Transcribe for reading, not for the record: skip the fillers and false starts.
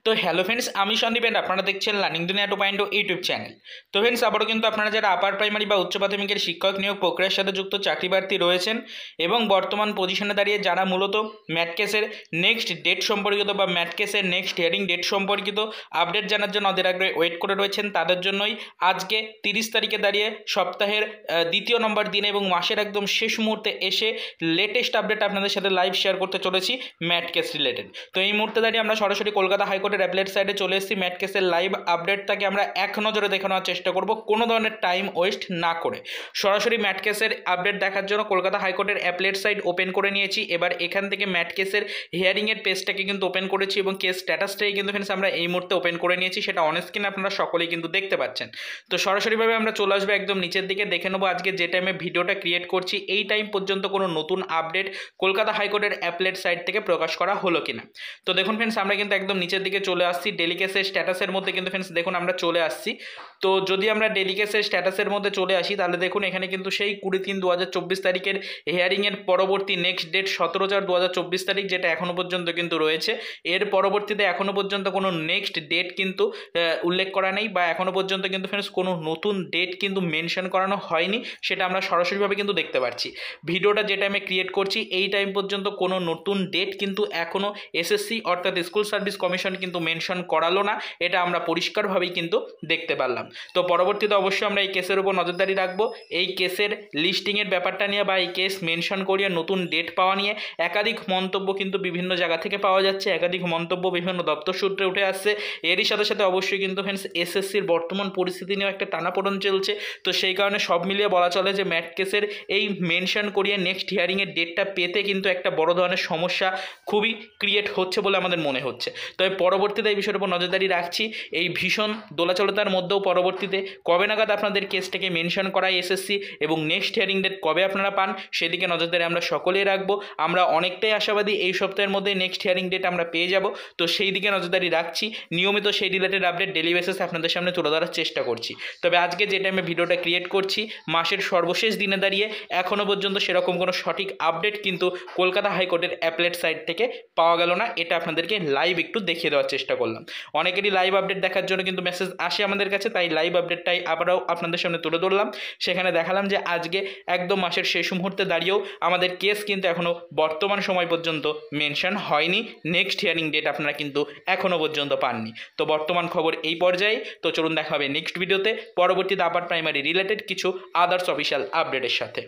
তো hello friends, আমি Sandeep and আপনারা দেখছেন লার্নিং দুনিয়া 2.0 ইউটিউব চ্যানেল। তো ফ্রেন্ডস, আবারও কিন্তু আপনারা যারা আপার প্রাইমারি বা উচ্চ প্রাথমিকের শিক্ষক নিয়োগ প্রক্রিয়ার সাথে যুক্ত চাকরি প্রার্থী রয়েছেন এবং বর্তমান পজিশনে দাঁড়িয়ে যারা মূলত ম্যাট কেসের নেক্সট ডেট সম্পর্কিত বা ম্যাট কেসের নেক্সট হিয়ারিং ডেট সম্পর্কিত আপডেট জানার জন্য ওদের আগে ওয়েট করে রয়েছেন, তাদের জন্যই আজকে 30 তারিখে দাঁড়িয়ে সপ্তাহের দ্বিতীয় নম্বর দিনে এবং মাসের একদম শেষ মুহূর্তে এসে লেটেস্ট আপডেট আপনাদের সাথে লাইভ শেয়ার করতে চলেছি ম্যাট কেস রিলেটেড। তো এই মুহূর্তে দাঁড়িয়ে আমরা সরাসরি কলকাতা হাইকোর্টের অ্যাপলেট সাইডে চলে এসেছি। ম্যাট কেসের লাইভ আপডেটটাকে আমরা এক নজরে দেখে নেওয়ার চেষ্টা করব, কোনো ধরনের টাইম ওয়েস্ট না করে। সরাসরি ম্যাট কেসের আপডেট দেখার জন্য কলকাতা হাইকোর্টের অ্যাপলেট সাইড ওপেন করে নিয়েছি। এবার এখান থেকে ম্যাট কেসের হিয়ারিংয়ের পেজটাকে কিন্তু ওপেন করেছি এবং কেস স্ট্যাটাসটাই কিন্তু ফ্রেন্ডস আমরা এই মুহূর্তে ওপেন করে নিয়েছি, সেটা অন স্ক্রিনে আপনারা সকলেই কিন্তু দেখতে পাচ্ছেন। তো সরাসরিভাবে আমরা চলে আসবো একদম নিচের দিকে, দেখে নেবো আজকে যে টাইমে ভিডিওটা ক্রিয়েট করছি এই টাইম পর্যন্ত কোনো নতুন আপডেট কলকাতা হাইকোর্টের অ্যাপলেট সাইট থেকে প্রকাশ করা হলো কিনা। তো দেখুন ফ্রেন্ডস, আমরা কিন্তু একদম নিচের দিকে চলে আসছি। ডেলি কেসের স্ট্যাটাসের মধ্যে কিন্তু ফ্রেন্ডস দেখুন আমরা চলে আসছি। তো যদি আমরা ডেলি কেসের স্ট্যাটাসের মধ্যে চলে আসি তাহলে দেখুন এখানে কিন্তু সেই 20/3/2024 তারিখের হিয়ারিংয়ের পরবর্তী নেক্সট ডেট 17/4/2024 তারিখ, যেটা এখনও পর্যন্ত কিন্তু রয়েছে। এর পরবর্তীতে এখনও পর্যন্ত কোনো নেক্সট ডেট কিন্তু উল্লেখ করা নেই বা এখনও পর্যন্ত কিন্তু ফ্রেন্ডস কোনো নতুন ডেট কিন্তু মেনশন করানো হয়নি, সেটা আমরা সরাসরিভাবে কিন্তু দেখতে পাচ্ছি। ভিডিওটা যে টাইমে ক্রিয়েট করছি এই টাইম পর্যন্ত কোনো নতুন ডেট কিন্তু এখনও এসএসসি অর্থাৎ স্কুল সার্ভিস কমিশন কিন্তু মেনশন করালো না, এটা আমরা পরিষ্কারভাবেই কিন্তু দেখতে পারলাম। তো পরবর্তীতে অবশ্যই আমরা এই কেসের উপর নজরদারি রাখবো। এই কেসের লিস্টিংয়ের ব্যাপারটা নিয়ে বা এই কেস মেনশন করিয়ে নতুন ডেট পাওয়া নিয়ে একাধিক মন্তব্য কিন্তু বিভিন্ন জায়গা থেকে পাওয়া যাচ্ছে, একাধিক মন্তব্য বিভিন্ন দপ্তর সূত্রে উঠে আসছে। এরই সাথে সাথে অবশ্যই কিন্তু ফ্রেন্ডস এসএসসির বর্তমান পরিস্থিতি নিয়েও একটা টানাপোড়েন চলছে। তো সেই কারণে সব মিলিয়ে বলা চলে যে ম্যাট কেসের এই মেনশন করিয়ে নেক্সট হিয়ারিংয়ের ডেটটা পেতে কিন্তু একটা বড় ধরনের সমস্যা খুবই ক্রিয়েট হচ্ছে বলে আমাদের মনে হচ্ছে। তবে পরবর্তীতে এই বিষয়ের উপর নজরদারি রাখছি। এই ভীষণ দোলাচলতার মধ্যেও পরবর্তীতে কবে নাগাদ আপনাদের কেসটাকে মেনশন করায় এসএসসি এবং নেক্সট হিয়ারিং ডেট কবে আপনারা পান সেদিকে নজরদারি আমরা সকলেই রাখবো। আমরা অনেকটাই আশাবাদী এই সপ্তাহের মধ্যে নেক্সট হিয়ারিং ডেট আমরা পেয়ে যাব। তো সেই দিকে নজরদারি রাখছি, নিয়মিত সেই রিলেটেড আপডেট ডেলি বেসিসে আপনাদের সামনে তুলে ধরার চেষ্টা করছি। তবে আজকে যে টাইমে ভিডিওটা ক্রিয়েট করছি মাসের সর্বশেষ দিনে দাঁড়িয়ে এখনও পর্যন্ত সেরকম কোনো সঠিক আপডেট কিন্তু কলকাতা হাইকোর্টের অ্যাপলেট সাইট থেকে পাওয়া গেল না, এটা আপনাদেরকে লাইভ একটু দেখিয়ে দেওয়ার চেষ্টা করলাম। অনেকেরই লাইভ আপডেট দেখার জন্য কিন্তু মেসেজ আসে আমাদের কাছে, তাই লাইভ আপডেটটাই আবারও আপনাদের সামনে তুলে ধরলাম। সেখানে দেখালাম যে আজকে একদম মাসের শেষ মুহূর্তে দাঁড়িয়েও আমাদের কেস কিন্তু এখনও বর্তমান সময় পর্যন্ত মেনশন হয়নি, নেক্সট হিয়ারিং ডেট আপনারা কিন্তু এখনও পর্যন্ত পাননি। তো বর্তমান খবর এই পর্যায়ে। তো চলুন দেখা হবে নেক্সট ভিডিওতে পরবর্তীতে আপার প্রাইমারি রিলেটেড কিছু আদার্স অফিসিয়াল আপডেটের সাথে।